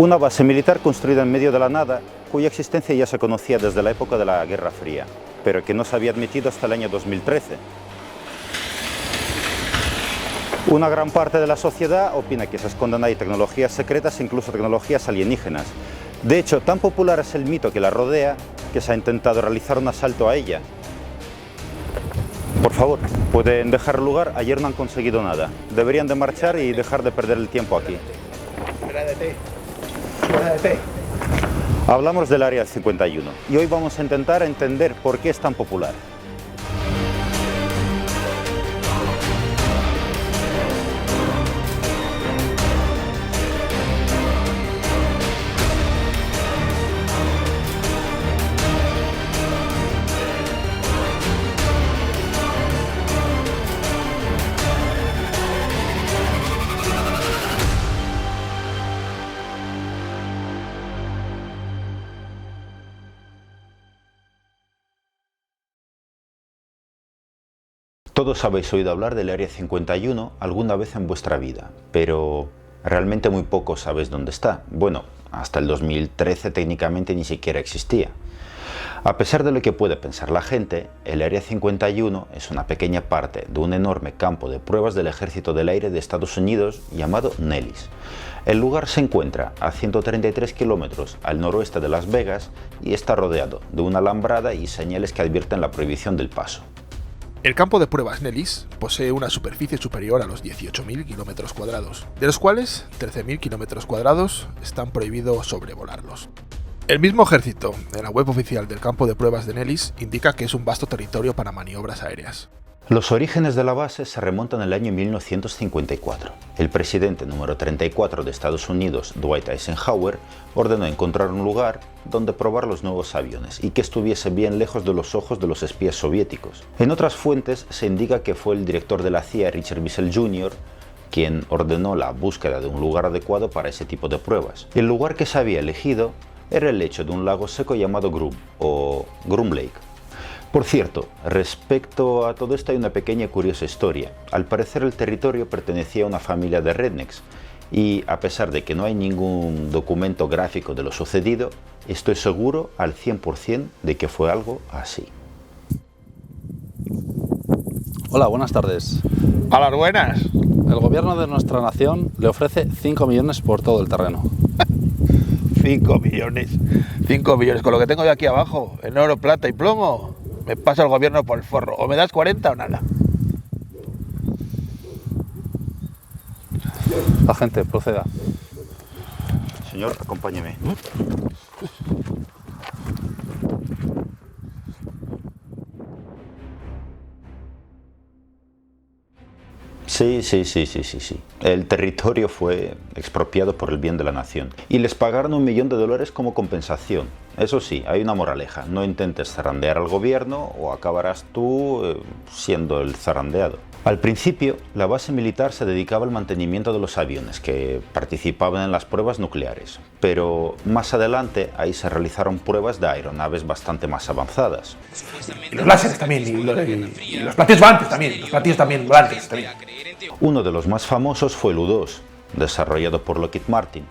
Una base militar construida en medio de la nada, cuya existencia ya se conocía desde la época de la Guerra Fría, pero que no se había admitido hasta el año 2013. Una gran parte de la sociedad opina que se esconden ahí tecnologías secretas e incluso tecnologías alienígenas. De hecho, tan popular es el mito que la rodea que se ha intentado realizar un asalto a ella. Por favor, pueden dejar el lugar, ayer no han conseguido nada. Deberían de marchar y dejar de perder el tiempo aquí. Hablamos del Área 51 y hoy vamos a intentar entender por qué es tan popular. Todos habéis oído hablar del Área 51 alguna vez en vuestra vida, pero realmente muy pocos sabéis dónde está. Bueno, hasta el 2013 técnicamente ni siquiera existía. A pesar de lo que puede pensar la gente, el Área 51 es una pequeña parte de un enorme campo de pruebas del Ejército del Aire de Estados Unidos llamado Nellis. El lugar se encuentra a 133 kilómetros al noroeste de Las Vegas y está rodeado de una alambrada y señales que advierten la prohibición del paso. El campo de pruebas Nellis posee una superficie superior a los 18.000 kilómetros cuadrados, de los cuales 13.000 kilómetros cuadrados están prohibidos sobrevolarlos. El mismo ejército, en la web oficial del campo de pruebas de Nellis, indica que es un vasto territorio para maniobras aéreas. Los orígenes de la base se remontan al año 1954. El presidente número 34 de Estados Unidos, Dwight Eisenhower, ordenó encontrar un lugar donde probar los nuevos aviones y que estuviese bien lejos de los ojos de los espías soviéticos. En otras fuentes se indica que fue el director de la CIA, Richard Bissell Jr., quien ordenó la búsqueda de un lugar adecuado para ese tipo de pruebas. El lugar que se había elegido era el lecho de un lago seco llamado Groom, o Groom Lake. Por cierto, respecto a todo esto hay una pequeña y curiosa historia. Al parecer el territorio pertenecía a una familia de rednecks y a pesar de que no hay ningún documento gráfico de lo sucedido, estoy seguro al 100% de que fue algo así. Hola, buenas tardes. Hola, buenas. El gobierno de nuestra nación le ofrece 5 millones por todo el terreno. 5 millones. 5 millones. Con lo que tengo yo aquí abajo, en oro, plata y plomo, me pasa el gobierno por el forro. O me das 40 o nada. Agente, proceda. Señor, acompáñeme. Sí. El territorio fue expropiado por el bien de la nación y les pagaron $1 millón como compensación. Eso sí, hay una moraleja: no intentes zarandear al gobierno o acabarás tú siendo el zarandeado. Al principio, la base militar se dedicaba al mantenimiento de los aviones que participaban en las pruebas nucleares, pero más adelante ahí se realizaron pruebas de aeronaves bastante más avanzadas. Y los láseres también, y los platillos volantes también, volantes también. Uno de los más famosos fue el U-2, desarrollado por Lockheed Martin.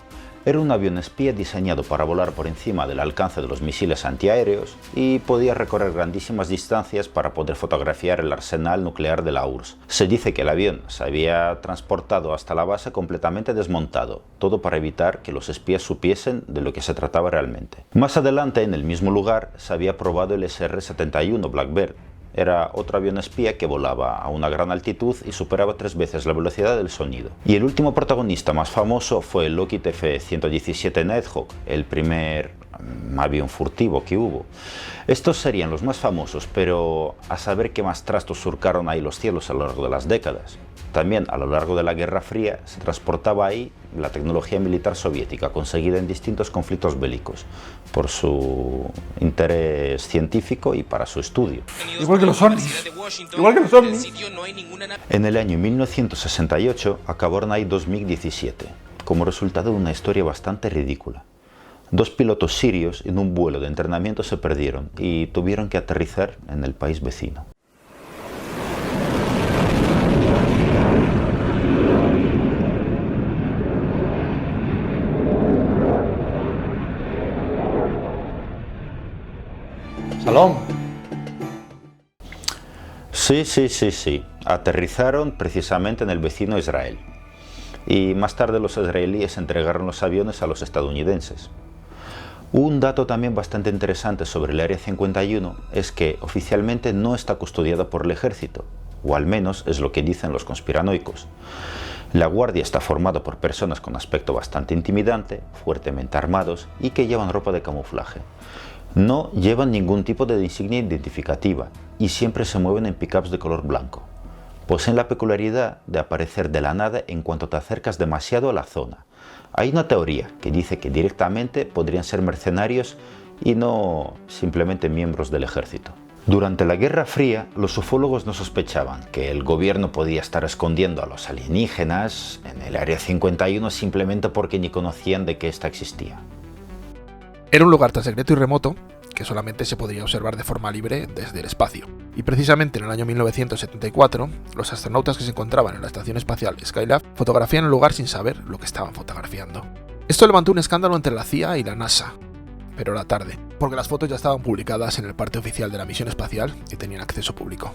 Era un avión espía diseñado para volar por encima del alcance de los misiles antiaéreos y podía recorrer grandísimas distancias para poder fotografiar el arsenal nuclear de la URSS. Se dice que el avión se había transportado hasta la base completamente desmontado, todo para evitar que los espías supiesen de lo que se trataba realmente. Más adelante, en el mismo lugar, se había probado el SR-71 Blackbird. Era otro avión espía que volaba a una gran altitud y superaba 3 veces la velocidad del sonido. Y el último protagonista más famoso fue el Lockheed F-117 Nighthawk, el primer avión furtivo que hubo. Estos serían los más famosos, pero a saber qué más trastos surcaron ahí los cielos a lo largo de las décadas. También a lo largo de la Guerra Fría se transportaba ahí la tecnología militar soviética conseguida en distintos conflictos bélicos por su interés científico y para su estudio. Igual que los ovnis. En el año 1968 acabaron ahí 2017, como resultado de una historia bastante ridícula. 2 pilotos sirios en un vuelo de entrenamiento se perdieron y tuvieron que aterrizar en el país vecino. Salom. Sí. Aterrizaron precisamente en el vecino Israel. Y más tarde los israelíes entregaron los aviones a los estadounidenses. Un dato también bastante interesante sobre el Área 51 es que oficialmente no está custodiada por el ejército, o al menos es lo que dicen los conspiranoicos. La guardia está formada por personas con aspecto bastante intimidante, fuertemente armados y que llevan ropa de camuflaje. No llevan ningún tipo de insignia identificativa y siempre se mueven en pickups de color blanco. Poseen la peculiaridad de aparecer de la nada en cuanto te acercas demasiado a la zona. Hay una teoría que dice que directamente podrían ser mercenarios y no simplemente miembros del ejército. Durante la Guerra Fría, los ufólogos no sospechaban que el gobierno podía estar escondiendo a los alienígenas en el Área 51 simplemente porque ni conocían de que ésta existía. Era un lugar tan secreto y remoto que solamente se podría observar de forma libre desde el espacio. Y precisamente en el año 1974, los astronautas que se encontraban en la estación espacial Skylab fotografían el lugar sin saber lo que estaban fotografiando. Esto levantó un escándalo entre la CIA y la NASA, pero era tarde, porque las fotos ya estaban publicadas en el parte oficial de la misión espacial y tenían acceso público.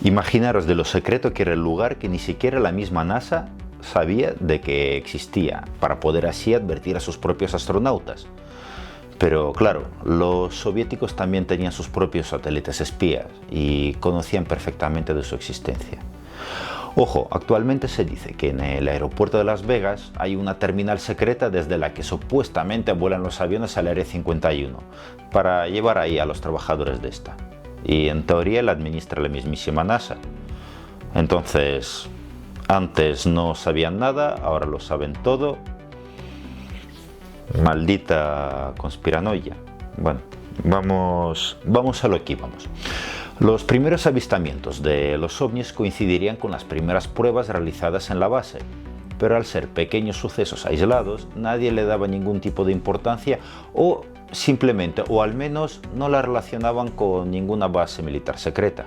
Imaginaros de lo secreto que era el lugar que ni siquiera la misma NASA sabía de que existía, para poder así advertir a sus propios astronautas. Pero claro, los soviéticos también tenían sus propios satélites espías y conocían perfectamente de su existencia. Ojo, actualmente se dice que en el aeropuerto de Las Vegas hay una terminal secreta desde la que supuestamente vuelan los aviones al Área 51 para llevar ahí a los trabajadores de esta. Y en teoría la administra la mismísima NASA. Entonces, antes no sabían nada, ahora lo saben todo. Maldita conspiranoia. Bueno, vamos a lo que íbamos. Los primeros avistamientos de los ovnis coincidirían con las primeras pruebas realizadas en la base, pero al ser pequeños sucesos aislados, nadie le daba ningún tipo de importancia o simplemente, o al menos no la relacionaban con ninguna base militar secreta.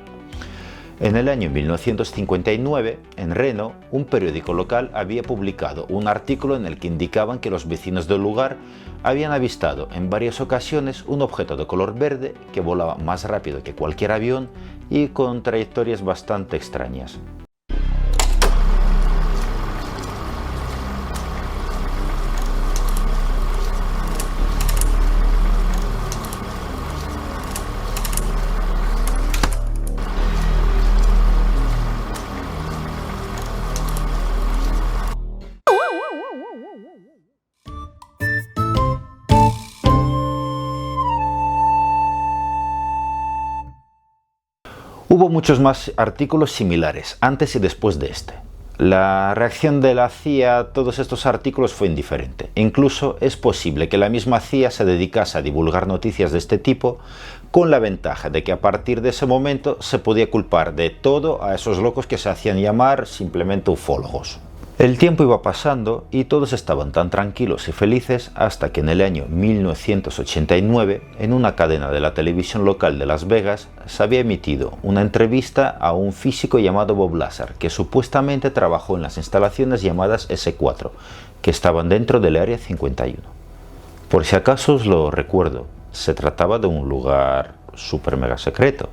En el año 1959, en Reno, un periódico local había publicado un artículo en el que indicaban que los vecinos del lugar habían avistado en varias ocasiones un objeto de color verde que volaba más rápido que cualquier avión y con trayectorias bastante extrañas. Hubo muchos más artículos similares, antes y después de este. La reacción de la CIA a todos estos artículos fue indiferente. Incluso es posible que la misma CIA se dedicase a divulgar noticias de este tipo, con la ventaja de que a partir de ese momento se podía culpar de todo a esos locos que se hacían llamar simplemente ufólogos. El tiempo iba pasando y todos estaban tan tranquilos y felices hasta que en el año 1989, en una cadena de la televisión local de Las Vegas, se había emitido una entrevista a un físico llamado Bob Lazar, que supuestamente trabajó en las instalaciones llamadas S4, que estaban dentro del Área 51. Por si acaso os lo recuerdo, se trataba de un lugar súper mega secreto.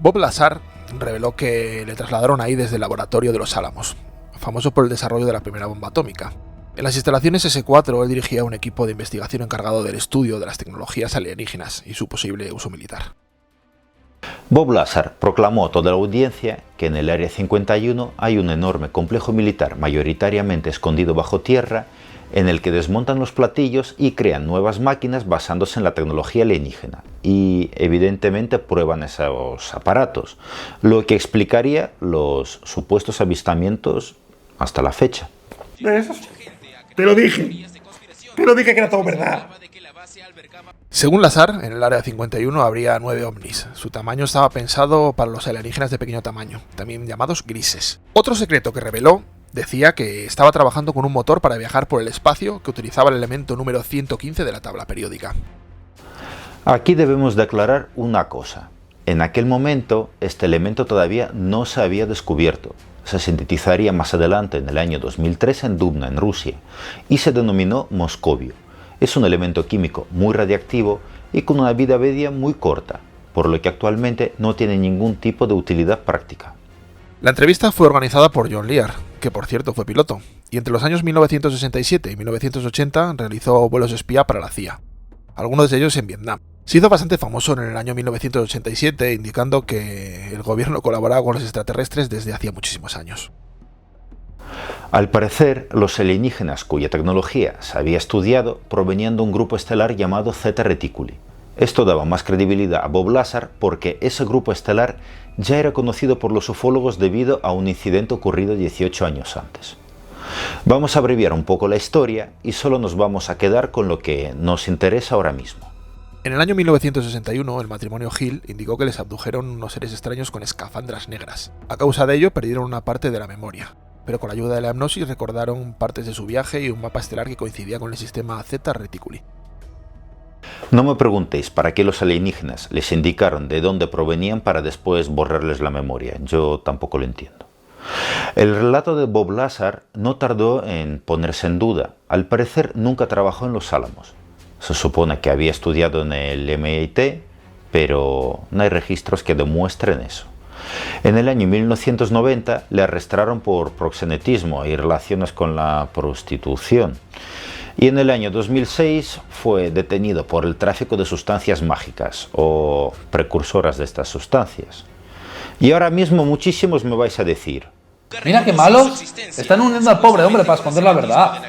Bob Lazar reveló que le trasladaron ahí desde el laboratorio de Los Álamos, famoso por el desarrollo de la primera bomba atómica. En las instalaciones S4 él dirigía un equipo de investigación encargado del estudio de las tecnologías alienígenas y su posible uso militar. Bob Lazar proclamó a toda la audiencia que en el Área 51 hay un enorme complejo militar mayoritariamente escondido bajo tierra en el que desmontan los platillos y crean nuevas máquinas basándose en la tecnología alienígena y evidentemente prueban esos aparatos, lo que explicaría los supuestos avistamientos hasta la fecha. ¿Ves? Te lo dije que era todo verdad. Según Lazar, en el Área 51 habría 9 ovnis. Su tamaño estaba pensado para los alienígenas de pequeño tamaño, también llamados grises. Otro secreto que reveló decía que estaba trabajando con un motor para viajar por el espacio que utilizaba el elemento número 115 de la tabla periódica. Aquí debemos de aclarar una cosa. En aquel momento, este elemento todavía no se había descubierto. Se sintetizaría más adelante en el año 2003 en Dubna, en Rusia, y se denominó moscovio. Es un elemento químico muy radiactivo y con una vida media muy corta, por lo que actualmente no tienen ningún tipo de utilidad práctica. La entrevista fue organizada por John Lear, que por cierto fue piloto, y entre los años 1967 y 1980 realizó vuelos espía para la CIA, algunos de ellos en Vietnam. Se hizo bastante famoso en el año 1987, indicando que el gobierno colaboraba con los extraterrestres desde hacía muchísimos años. Al parecer, los alienígenas cuya tecnología se había estudiado provenían de un grupo estelar llamado Zeta Reticuli. Esto daba más credibilidad a Bob Lazar porque ese grupo estelar ya era conocido por los ufólogos debido a un incidente ocurrido 18 años antes. Vamos a abreviar un poco la historia y solo nos vamos a quedar con lo que nos interesa ahora mismo. En el año 1961, el matrimonio Hill indicó que les abdujeron unos seres extraños con escafandras negras. A causa de ello, perdieron una parte de la memoria, pero con la ayuda de la hipnosis recordaron partes de su viaje y un mapa estelar que coincidía con el sistema Zeta Reticuli. No me preguntéis para qué los alienígenas les indicaron de dónde provenían para después borrarles la memoria, yo tampoco lo entiendo. El relato de Bob Lazar no tardó en ponerse en duda. Al parecer nunca trabajó en Los Álamos. Se supone que había estudiado en el MIT, pero no hay registros que demuestren eso. En el año 1990 le arrestaron por proxenetismo y relaciones con la prostitución. Y en el año 2006 fue detenido por el tráfico de sustancias mágicas o precursoras de estas sustancias. Y ahora mismo muchísimos me vais a decir: Mira qué malos, están hundiendo al pobre hombre para esconder la verdad.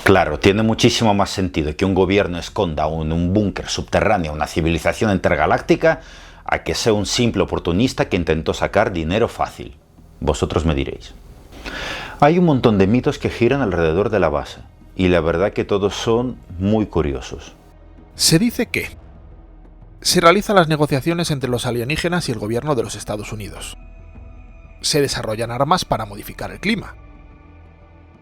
Claro, tiene muchísimo más sentido que un gobierno esconda en un búnker subterráneo una civilización intergaláctica a que sea un simple oportunista que intentó sacar dinero fácil. Vosotros me diréis. Hay un montón de mitos que giran alrededor de la base, y la verdad que todos son muy curiosos. Se dice que se realizan las negociaciones entre los alienígenas y el gobierno de los Estados Unidos. Se desarrollan armas para modificar el clima.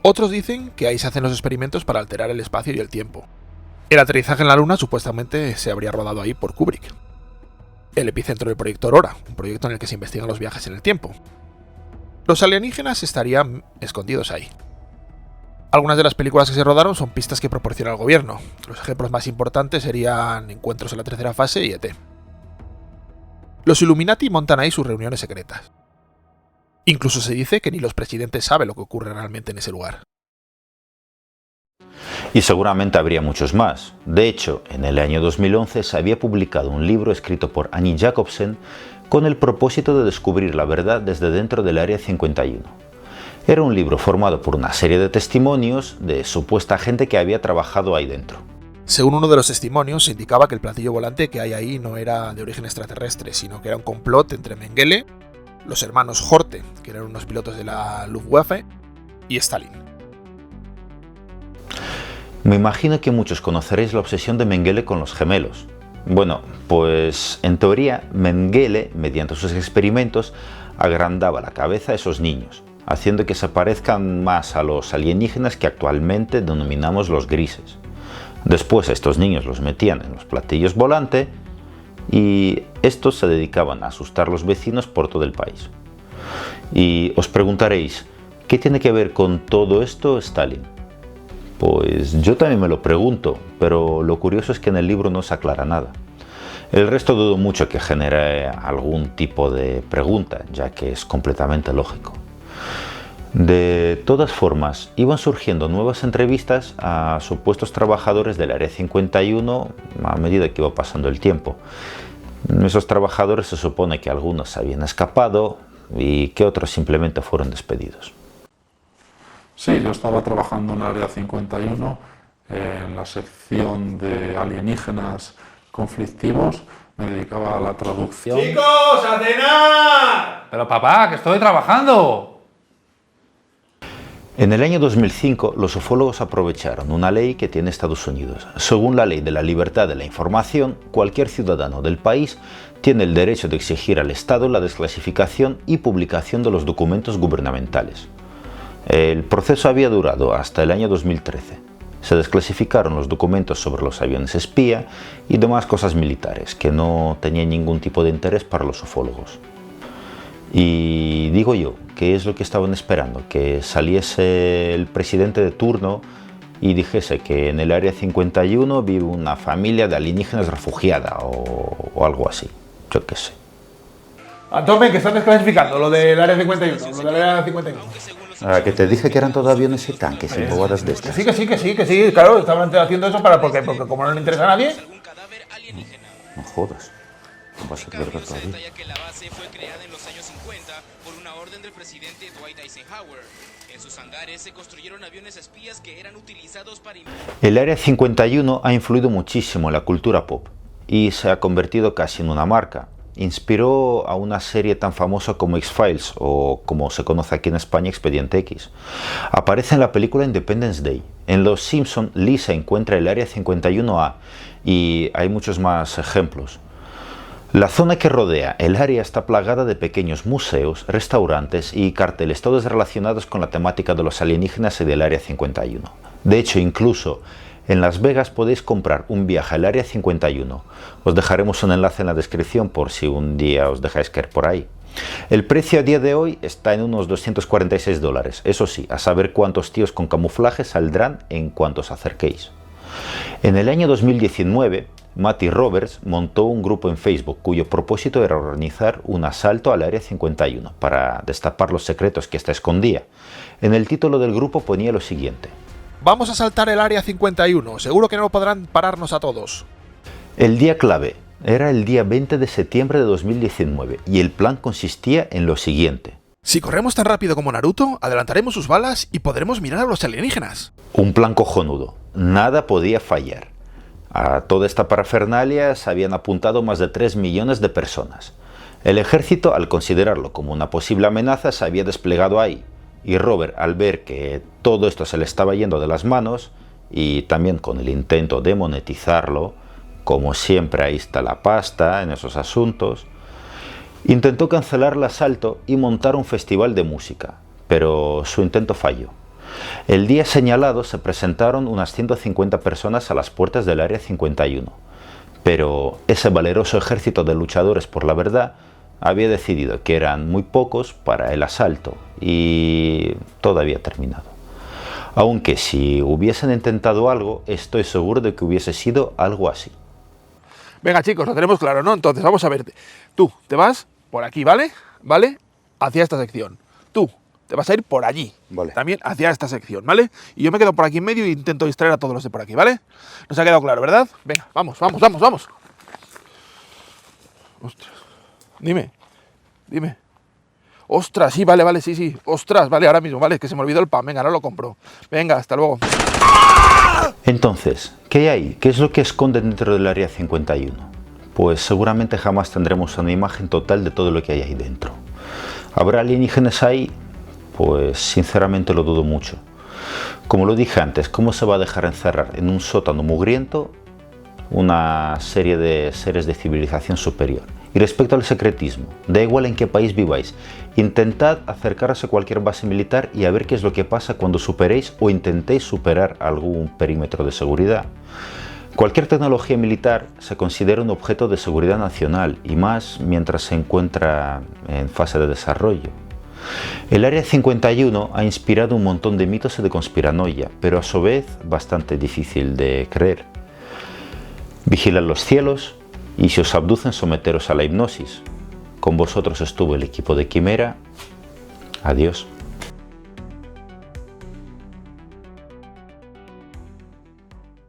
Otros dicen que ahí se hacen los experimentos para alterar el espacio y el tiempo. El aterrizaje en la Luna supuestamente se habría rodado ahí por Kubrick. El epicentro del proyecto Aurora, un proyecto en el que se investigan los viajes en el tiempo. Los alienígenas estarían escondidos ahí. Algunas de las películas que se rodaron son pistas que proporciona el gobierno. Los ejemplos más importantes serían Encuentros en la tercera fase y ET. Los Illuminati montan ahí sus reuniones secretas. Incluso se dice que ni los presidentes saben lo que ocurre realmente en ese lugar. Y seguramente habría muchos más. De hecho, en el año 2011 se había publicado un libro escrito por Annie Jacobsen con el propósito de descubrir la verdad desde dentro del Área 51. Era un libro formado por una serie de testimonios de supuesta gente que había trabajado ahí dentro. Según uno de los testimonios, se indicaba que el platillo volante que hay ahí no era de origen extraterrestre, sino que era un complot entre Mengele, los hermanos Horte, que eran unos pilotos de la Luftwaffe, y Stalin. Me imagino que muchos conoceréis la obsesión de Mengele con los gemelos. Bueno, pues en teoría Mengele, mediante sus experimentos, agrandaba la cabeza a esos niños, haciendo que se parezcan más a los alienígenas que actualmente denominamos los grises. Después a estos niños los metían en los platillos volante y estos se dedicaban a asustar a los vecinos por todo el país. Y os preguntaréis, ¿qué tiene que ver con todo esto Stalin? Pues yo también me lo pregunto, pero lo curioso es que en el libro no se aclara nada. El resto dudo mucho que genere algún tipo de pregunta, ya que es completamente lógico. De todas formas, iban surgiendo nuevas entrevistas a supuestos trabajadores del Área 51 a medida que iba pasando el tiempo. Esos trabajadores se supone que algunos se habían escapado y que otros simplemente fueron despedidos. Sí, yo estaba trabajando en el Área 51, en la sección de alienígenas conflictivos, me dedicaba a la traducción. ¡Chicos, a cenar! Pero papá, que estoy trabajando. En el año 2005, los ufólogos aprovecharon una ley que tiene Estados Unidos. Según la Ley de la Libertad de la Información, cualquier ciudadano del país tiene el derecho de exigir al Estado la desclasificación y publicación de los documentos gubernamentales. El proceso había durado hasta el año 2013. Se desclasificaron los documentos sobre los aviones espía y demás cosas militares que no tenían ningún tipo de interés para los ufólogos. Y digo yo, ¿qué es lo que estaban esperando? ¿Que saliese el presidente de turno y dijese que en el Área 51 vive una familia de alienígenas refugiada o algo así. Yo qué sé. Antón, que están desclasificando lo del Área 51, lo del Área 51. Que te dije que eran todo aviones y tanques y bobadas de estas. Que sí, claro, estaban haciendo eso porque como no le interesa a nadie. No jodas. Va a ser verdad todavía. Que la base fue creada en los años 50 por una orden del presidente Dwight Eisenhower. En sus hangares se construyeron aviones espías que eran utilizados para... El Área 51 ha influido muchísimo en la cultura pop y se ha convertido casi en una marca. Inspiró a una serie tan famosa como X-Files o, como se conoce aquí en España, Expediente X. Aparece en la película Independence Day. En Los Simpson, Lisa encuentra el Área 51A y hay muchos más ejemplos. La zona que rodea el área está plagada de pequeños museos, restaurantes y carteles, todos relacionados con la temática de los alienígenas y del Área 51. De hecho, incluso en Las Vegas podéis comprar un viaje al Área 51. Os dejaremos un enlace en la descripción por si un día os dejáis caer por ahí. El precio a día de hoy está en unos $246. Eso sí, a saber cuántos tíos con camuflaje saldrán en cuanto os acerquéis. En el año 2019, Matty Roberts montó un grupo en Facebook cuyo propósito era organizar un asalto al Área 51 para destapar los secretos que ésta escondía. En el título del grupo ponía lo siguiente: Vamos a asaltar el Área 51, seguro que no podrán pararnos a todos. El día clave era el día 20 de septiembre de 2019 y el plan consistía en lo siguiente. Si corremos tan rápido como Naruto, adelantaremos sus balas y podremos mirar a los alienígenas. Un plan cojonudo, nada podía fallar. A toda esta parafernalia se habían apuntado más de 3 millones de personas. El ejército, al considerarlo como una posible amenaza, se había desplegado ahí. Y Robert, al ver que todo esto se le estaba yendo de las manos, y también con el intento de monetizarlo, como siempre ahí está la pasta en esos asuntos, intentó cancelar el asalto y montar un festival de música, pero su intento falló. El día señalado se presentaron unas 150 personas a las puertas del Área 51, pero ese valeroso ejército de luchadores por la verdad había decidido que eran muy pocos para el asalto y todo había terminado. Aunque si hubiesen intentado algo, estoy seguro de que hubiese sido algo así. Venga, chicos, lo tenemos claro, ¿no? Entonces, vamos a ver. Tú te vas por aquí, ¿vale? ¿Vale? Hacia esta sección. Tú te vas a ir por allí. Vale. También hacia esta sección, ¿vale? Y yo me quedo por aquí en medio e intento distraer a todos los de por aquí, ¿vale? Nos ha quedado claro, ¿verdad? Venga, vamos. Ostras. Dime. Ostras, sí, vale, sí. Ostras, vale, ahora mismo, vale, que se me olvidó el pan. Venga, ahora lo compro. Venga, hasta luego. Entonces, ¿qué hay? ¿Qué es lo que esconde dentro del Área 51? Pues seguramente jamás tendremos una imagen total de todo lo que hay ahí dentro. ¿Habrá alienígenas ahí? Pues sinceramente lo dudo mucho. Como lo dije antes, ¿cómo se va a dejar encerrar en un sótano mugriento una serie de seres de civilización superior? Y respecto al secretismo, da igual en qué país viváis, intentad acercaros a cualquier base militar y a ver qué es lo que pasa cuando superéis o intentéis superar algún perímetro de seguridad. Cualquier tecnología militar se considera un objeto de seguridad nacional y más mientras se encuentra en fase de desarrollo. El Área 51 ha inspirado un montón de mitos y de conspiranoia, pero a su vez bastante difícil de creer. Vigilad los cielos y si os abducen someteros a la hipnosis. Con vosotros estuvo el equipo de Quimera. Adiós.